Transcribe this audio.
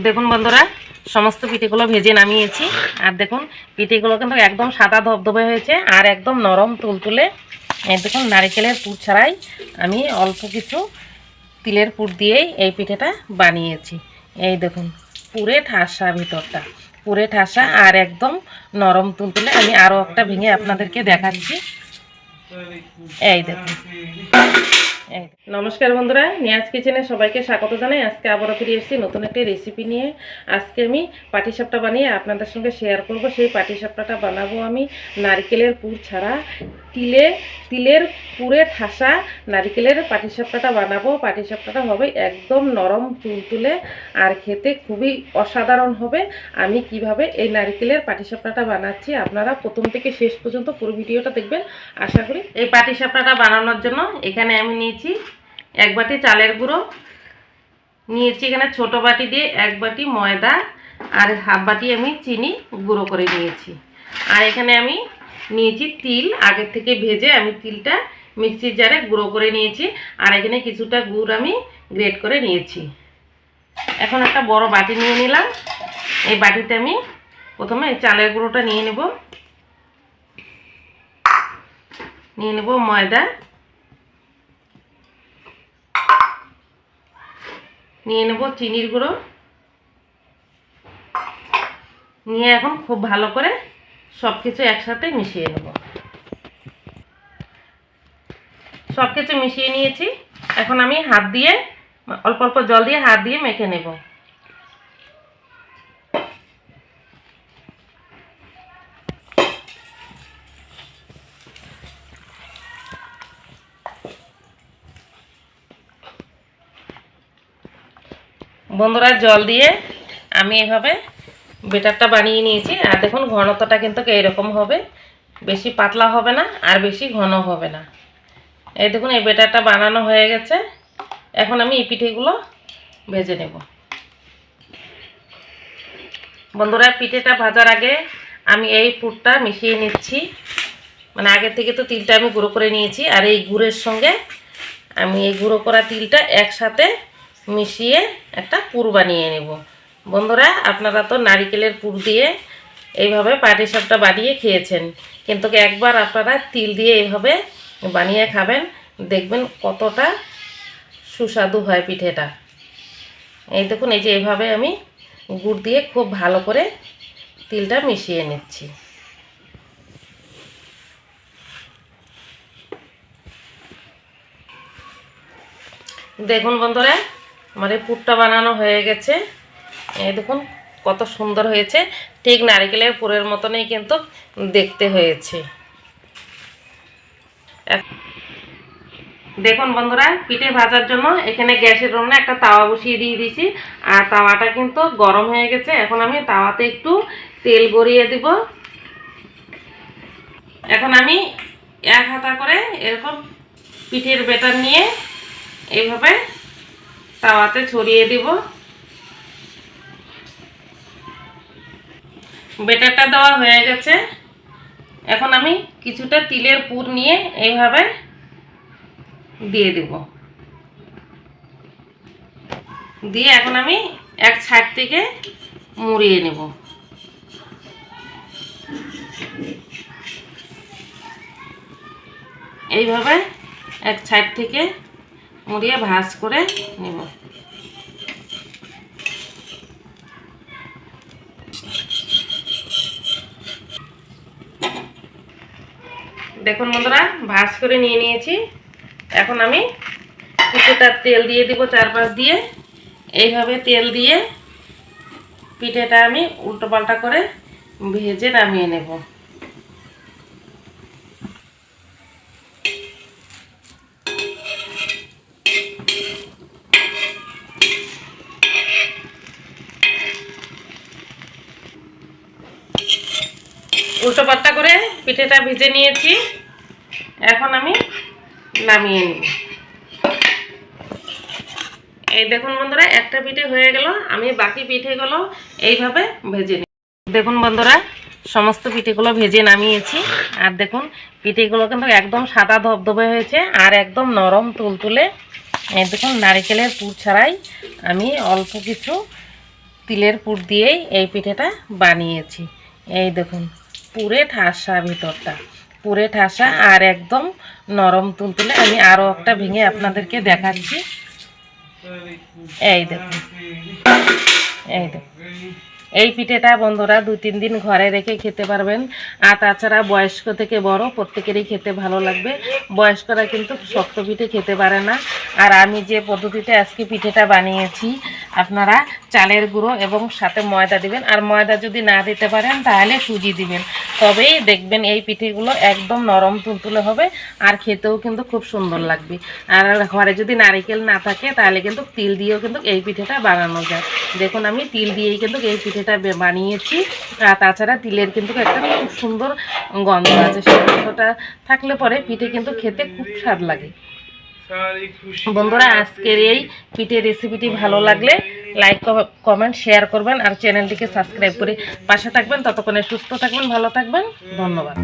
দেখুন বন্ধুরা, সমস্ত পিঠেগুলো ভেজে নামিয়েছি। আর দেখুন পিঠেগুলো কিন্তু একদম সাদা ধবধবে হয়েছে আর একদম নরম তুলতুলে। এই দেখুন নারকেলের পুর ছাড়াই আমি অল্প কিছু তিলের পুর দিয়েই এই পিঠেটা বানিয়েছি। এই দেখুন পুরে ঠাসা, ভিতরটা পুরে ঠাসা আর একদম নরম তুলতুলে। আমি আরও একটা ভেঙে আপনাদেরকে দেখাচ্ছি। এই দেখুন। নমস্কার বন্ধুরা, নিয়াজ কিচেনে সবাইকে স্বাগত জানাই। আজকে আবারও ফিরে এসেছি নতুন একটি রেসিপি নিয়ে। আজকে আমি পাটিসাপটা বানিয়ে আপনাদের সঙ্গে শেয়ার করব। সেই পাটিসাপটাটা বানাবো আমি নারকেলের পুর ছাড়া, তিলের পুরে ঠাসা নারকেলের পাটিসাপটাটা বানাবো। পাটিসাপটাটা হবে একদম নরম তুলতুলে আর খেতে খুবই অসাধারণ হবে। আমি কিভাবে এই নারকেলের পাটিসাপটাটা বানাচ্ছি আপনারা প্রথম থেকে শেষ পর্যন্ত পুরো ভিডিওটা দেখবেন আশা করি। এই পাটিসাপটাটা বানানোর জন্য এখানে আমি নিয়েছি 1 বাটি চালের গুঁড়ো, নিয়েছি এখানে ছোট বাটি দিয়ে 1 বাটি ময়দা, আর হাফ বাটি আমি চিনি গুঁড়ো করে নিয়েছি। আর এখানে আমি নিয়েছি তিল, আগে থেকে ভেজে আমি তিলটা মিক্সির জারে গুঁড়ো করে নিয়েছি। আর এখানে কিছুটা গুড় আমি গ্রেট করে নিয়েছি। এখন একটা বড় বাটি নিয়ে নিলাম। এই বাটিতে আমি প্রথমে চালের গুঁড়োটা নিয়ে নেব ময়দা, নিয়ে নেব চিনির গুঁড়ো, নিয়ে এখন খুব ভালো করে সব কিছু একসাথে মিশিয়ে নেব। সব কিছু মিশিয়ে নিয়েছি। এখন আমি হাত দিয়ে অল্প অল্প জল দিয়ে হাত দিয়ে মেখে নেব। বন্ধুরা, জল দিয়ে আমি এভাবে বেটারটা বানিয়ে নিয়েছি। আর দেখুন ঘনত্বটা কিন্তু এইরকম হবে, বেশি পাতলা হবে না আর বেশি ঘন হবে না। এই দেখুন এই বেটারটা বানানো হয়ে গেছে। এখন আমি এই পিঠেগুলো ভেজে নেব। বন্ধুরা, পিঠেটা ভাজার আগে আমি এই পুরটা মিশিয়ে নিচ্ছি। মানে আগে থেকে তো তিলটা আমি গুঁড়ো করে নিয়েছি, আর এই গুড়ের সঙ্গে আমি এই গুঁড়ো করা তিলটা একসাথে মিশিয়ে একটা পুর বানিয়ে নেব। বন্ধুরা, আপনারা তো নারকেলের পুর দিয়ে এইভাবে পাটিসাপটা বানিয়ে খেয়েছেন, কিন্তু একবার আপনারা তিল দিয়ে এইভাবে বানিয়ে খাবেন, দেখবেন কতটা সুস্বাদু হয় পিঠেটা। এই দেখুন এই যে এইভাবে আমি গুড় দিয়ে খুব ভালো করে তিলটা মিশিয়ে নিচ্ছি। দেখুন বন্ধুরা, আমার এই পুরটা বানানো হয়ে গেছে। এই দেখুন কত সুন্দর হয়েছে, ঠিক নারকেলের পুরের মতনই কিন্তু দেখতে হয়েছে। দেখুন বন্ধুরা, পিঠে ভাজার জন্য এখানে গ্যাসের উনুনে একটা তাওয়া বসিয়ে দিয়ে দিয়েছি। আর তাওয়াটা কিন্তু গরম হয়ে গেছে। এখন আমি তাওয়াতে একটু তেল গড়িয়ে দিব। এখন আমি 1 হাতা করে এরকম পিঠের ব্যাটার নিয়ে এইভাবে তাওয়াতে ছড়িয়ে দিব। ব্যাটারটা দেওয়া হয়ে গেছে। এখন আমি কিছুটা তিলের পুর নিয়ে এইভাবে দিয়ে দেব। দিয়ে এখন আমি এক সাইড থেকে মুড়িয়ে নেব। এইভাবে এক সাইড থেকে মুড়িয়ে ভাঁজ করে নেব। দেখুন বন্ধুরা, ভাঁজ করে নিয়ে নিয়েছি। এখন আমি কিছুটা তেল দিয়ে দিব চারপাশ দিয়ে। এইভাবে তেল দিয়ে পিঠেটা আমি উল্টো পাল্টা করে ভেজে নামিয়ে নেব। উল্টো পাল্টা করে পিঠেটা ভেজে নিয়েছি। এখন আমি নামিয়ে নেব। এই দেখুন বন্ধুরা, একটা পিঠে হয়ে গেল। আমি বাকি পিঠেগুলো এইভাবে ভেজে নিই। দেখুন বন্ধুরা, সমস্ত পিঠেগুলো ভেজে নামিয়েছি। আর দেখুন পিঠেগুলো কিন্তু একদম সাদা ধবধবে হয়েছে আর একদম নরম তুলতুলে। এই দেখুন নারকেলের পুর ছাড়াই আমি অল্প কিছু তিলের পুর দিয়েই এই পিঠেটা বানিয়েছি। এই দেখুন পুরে ঠাসা ভিতরটা, পুরে ঠাসা আর একদম নরম তুলতুলে। আমি আরও একটা ভেঙে আপনাদেরকে দেখাচ্ছি। এই দেখুন, এই দেখুন এই পিঠেটা বন্ধুরা 2-3 দিন ঘরে রেখে খেতে পারবেন। আর তাছাড়া বয়স্ক থেকে বড় প্রত্যেকেরই খেতে ভালো লাগবে। বয়স্করা কিন্তু শক্ত পিঠে খেতে পারে না। আর আমি যে পদ্ধতিতে আজকে পিঠেটা বানিয়েছি, আপনারা চালের গুঁড়ো এবং সাথে ময়দা দিবেন। আর ময়দা যদি না দিতে পারেন তাহলে সুজি দিবেন, তবেই দেখবেন এই পিঠেগুলো একদম নরম তুলতুলে হবে আর খেতেও কিন্তু খুব সুন্দর লাগবে। আর ঘরে যদি নারকেল না থাকে তাহলে কিন্তু তিল দিয়েও কিন্তু এই পিঠেটা বানানো যায়। দেখুন আমি তিল দিয়েই কিন্তু এই পিঠেটা বানিয়েছি। আর তাছাড়া তিলের কিন্তু একটা খুব সুন্দর গন্ধ আছে, সেই গন্ধটা থাকলে পরে পিঠে কিন্তু খেতে খুব স্বাদ লাগে। বন্ধুরা আজকের এই পিঠের রেসিপিটি ভালো লাগলে লাইক কমেন্ট শেয়ার করবেন আর চ্যানেলটিকে সাবস্ক্রাইব করে পাশে থাকবেন। ততক্ষণে সুস্থ থাকবেন, ভালো থাকবেন, ধন্যবাদ।